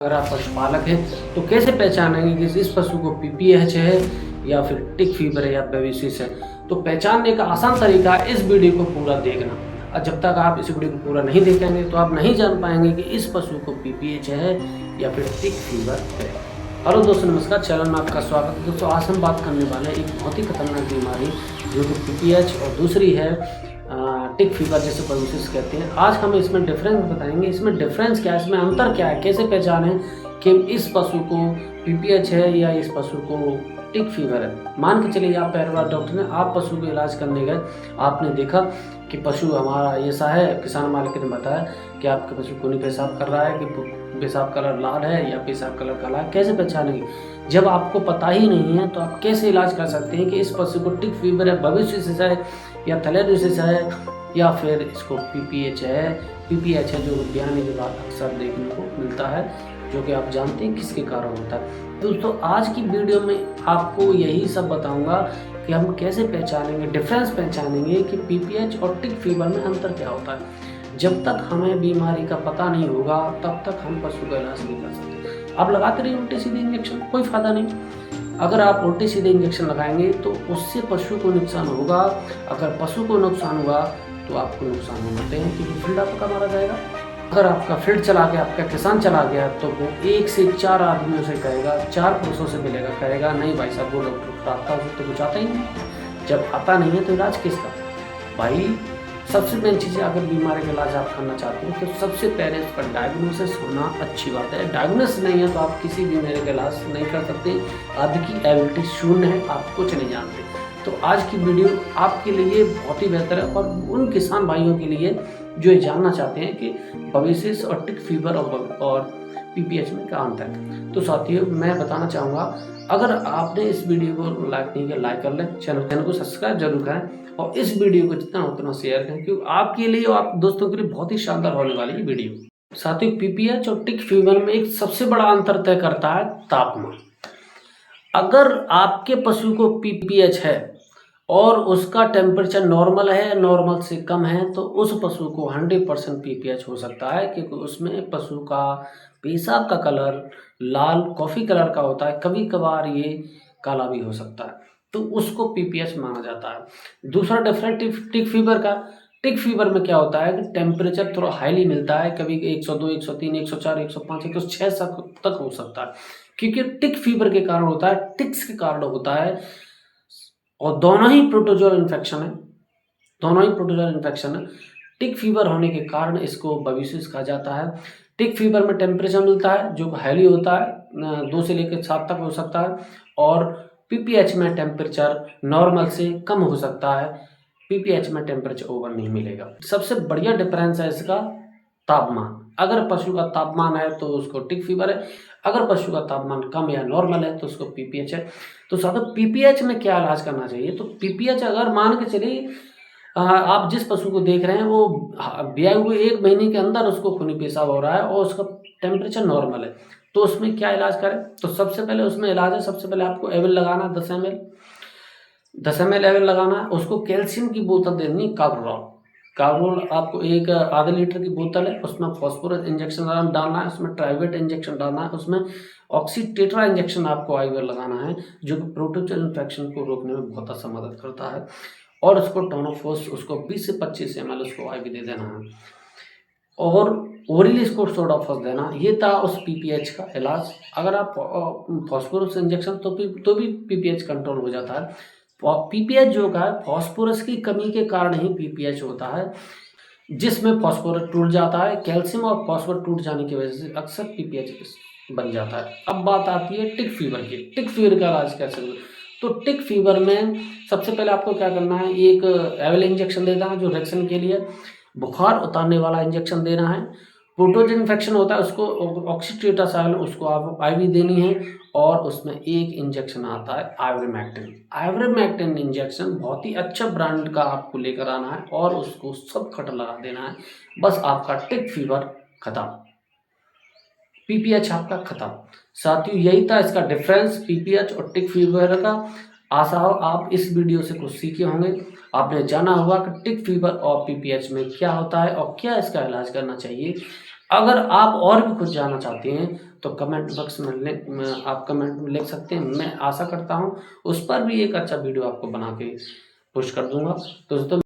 अगर आप पशुपालक हैं तो कैसे पहचानेंगे कि इस पशु को पीपीएच है या फिर टिक फीवर है या बेबिसिस है। तो पहचानने का आसान तरीका है इस वीडियो को पूरा देखना। और जब तक आप इस वीडियो को पूरा नहीं देखेंगे तो आप नहीं जान पाएंगे कि इस पशु को पीपीएच है या फिर टिक फीवर है। हेलो दोस्तों, नमस्कार। चैनल में आपका स्वागत है। दोस्तों, आज हम बात करने वाले हैं एक बहुत ही खतरनाक बीमारी जो कि पीपीएच और दूसरी है टिक फीवर, जैसे बेबिसिस कहते हैं। आज हम इसमें डिफरेंस बताएंगे। इसमें डिफरेंस क्या है, इसमें अंतर क्या है, कैसे पहचानें कि इस पशु को पीपीएच है या इस पशु को टिक फीवर है। मान के चलिए आप पहली बार डॉक्टर ने आप पशु का इलाज करने गए, आपने देखा कि पशु हमारा ऐसा है। किसान मालिक ने बताया कि आपके पशु खूनी पेशाब कर रहा है, कि पेशाब कलर लाल है या पेशाब कलर काला है। कैसे पहचानेंगे जब आपको पता ही नहीं है? तो आप कैसे इलाज कर सकते हैं कि इस पशु को टिक फीवर है, बेबिसिस है या थैलेरियोसिस है या फिर इसको पीपीएच है। पीपीएच है जो ब्याने के बाद अक्सर देखने को मिलता है, जो कि आप जानते हैं किसके कारण होता है। दोस्तों, आज की वीडियो में आपको यही सब बताऊंगा कि हम कैसे पहचानेंगे, डिफरेंस पहचानेंगे कि पीपीएच और टिक फीवर में अंतर क्या होता है। जब तक हमें बीमारी का पता नहीं होगा तब तक हम पशु का इलाज नहीं कर सकते। आप लगाते रहिए उल्टे सीधे इंजेक्शन, कोई फायदा नहीं। अगर आप उल्टे सीधे इंजेक्शन लगाएंगे तो उससे पशु को नुकसान होगा। अगर पशु को नुकसान हुआ तो आपको नुकसान होना है, क्योंकि फील्ड आपका मारा जाएगा। अगर आपका फील्ड चला गया, आपका किसान चला गया, तो वो 1 से 4 आदमियों से कहेगा, 4 पुरुषों से मिलेगा, कहेगा नहीं भाई साहब वो डॉक्टर को आता है तो कुछ आता ही नहीं। जब आता नहीं है तो इलाज किसका भाई? सबसे मेन चीज़ है, अगर बीमारी का इलाज आप करना चाहते हैं तो सबसे पहले उसका डायग्नोसिस होना अच्छी बात है। डायग्नोसिस नहीं है तो आप किसी बीमारी का इलाज नहीं कर सकते। आपकी एबिलिटी शून्य है, आप कुछ नहीं जानते। तो आज की वीडियो आपके लिए बहुत ही बेहतर है, और उन किसान भाइयों के लिए जो ये जानना चाहते हैं कि बेबिसिस और टिक फीवर और पीपीएच में क्या अंतर है। तो साथियों, मैं बताना चाहूँगा, अगर आपने इस वीडियो को लाइक नहीं किया, लाइक कर लें, चैनल को सब्सक्राइब जरूर करें, और इस वीडियो को जितना उतना शेयर करें, क्योंकि आपके लिए और आप दोस्तों के लिए बहुत ही शानदार होने वाली है वीडियो। साथियों, पीपीएच और टिक फीवर में एक सबसे बड़ा अंतर तय करता है तापमान। अगर आपके पशु को पीपीएच है और उसका टेम्परेचर नॉर्मल है, नॉर्मल से कम है, तो उस पशु को 100% पीपीएच हो सकता है, क्योंकि उसमें पशु का पेशाब का कलर लाल कॉफ़ी कलर का होता है। कभी कभार ये काला भी हो सकता है, तो उसको पीपीएच माना जाता है। दूसरा डिफरेंट टिक फीवर का, टिक फीवर में क्या होता है कि टेम्परेचर थोड़ा हाईली मिलता है, कभी 102, 103, 104, 105, 106 तक हो सकता है, क्योंकि टिक फीवर के कारण होता है, टिक्स के कारण होता है, और दोनों ही प्रोटोजोअल इन्फेक्शन है। दोनों ही प्रोटोजोअल इन्फेक्शन है। टिक फीवर होने के कारण इसको बेबिसिस कहा जाता है। टिक फीवर में टेम्परेचर मिलता है जो हाईली होता है, 2 से लेकर 7 तक हो सकता है, और पीपीएच में टेम्परेचर नॉर्मल से कम हो सकता है। पीपीएच में टेम्परेचर ओवर नहीं मिलेगा। सबसे बढ़िया डिफरेंस है इसका तापमान। अगर पशु का तापमान है तो उसको टिक फीवर है, अगर पशु का तापमान कम या नॉर्मल है तो उसको पीपीएच है। तो साथियों, पीपीएच में क्या इलाज करना चाहिए? तो पीपीएच अगर मान के चलिए आप जिस पशु को देख रहे हैं वो ब्याए हुए 1 महीने के अंदर उसको खूनी पेशाब हो रहा है और उसका टेम्परेचर नॉर्मल है, तो उसमें क्या इलाज करें? तो सबसे पहले उसमें इलाज है, सबसे पहले आपको एविल लगाना, 10 ml एविल लगाना है। उसको कैल्शियम की बोतल देनी, कार्बोल आपको 1 आधे लीटर की बोतल है, उसमें फॉस्फोरस इंजेक्शन डालना है, उसमें ट्राइवेट इंजेक्शन डालना है, उसमें ऑक्सीटेट्रा इंजेक्शन आपको आईवी लगाना है, जो कि प्रोटोजोअल इन्फेक्शन को रोकने में बहुत अच्छा मदद करता है। और उसको टोनोफोस उसको 20 से 25 ml उसको आईवी दे देना है, और ओरली इसको सोडाफॉस देना। ये था उस पीपीएच का इलाज। अगर आप फॉस्फोरस इंजेक्शन तो भी पीपीएच कंट्रोल हो जाता है। पीपीएच जो का है, फॉस्फोरस की कमी के कारण ही पीपीएच होता है, जिसमें फॉस्फोरस टूट जाता है। कैल्शियम और फॉस्फोरस टूट जाने की वजह से अक्सर पीपीएच बन जाता है। अब बात आती है टिक फीवर की। टिक फीवर का इलाज कैसे होगा? तो टिक फीवर में सबसे पहले आपको क्या करना है, एक एविल इंजेक्शन देना है जो रेक्सन के लिए, बुखार उतारने वाला इंजेक्शन देना है। प्रोटोजोअल इन्फेक्शन होता है उसको ऑक्सीटेट्रासाइक्लिन उसको आप आईवी देनी है, और उसमें एक इंजेक्शन आता है आइवरमेक्टिन। आइवरमेक्टिन इंजेक्शन बहुत ही अच्छा ब्रांड का आपको लेकर आना है, और उसको सब खट लगा देना है। बस आपका टिक फीवर खत्म, पीपीएच आपका खत्म। साथियों, यही था इसका डिफरेंस पीपीएच और टिक फीवर का। आशा हो आप इस वीडियो से कुछ सीखे होंगे। आपने जाना होगा कि टिक फीवर और पीपीएच में क्या होता है और क्या इसका इलाज करना चाहिए। अगर आप और भी कुछ जानना चाहते हैं तो कमेंट बॉक्स में आप कमेंट में लिख सकते हैं। मैं आशा करता हूँ उस पर भी एक अच्छा वीडियो आपको बना के पोस्ट कर दूंगा। दोस्तों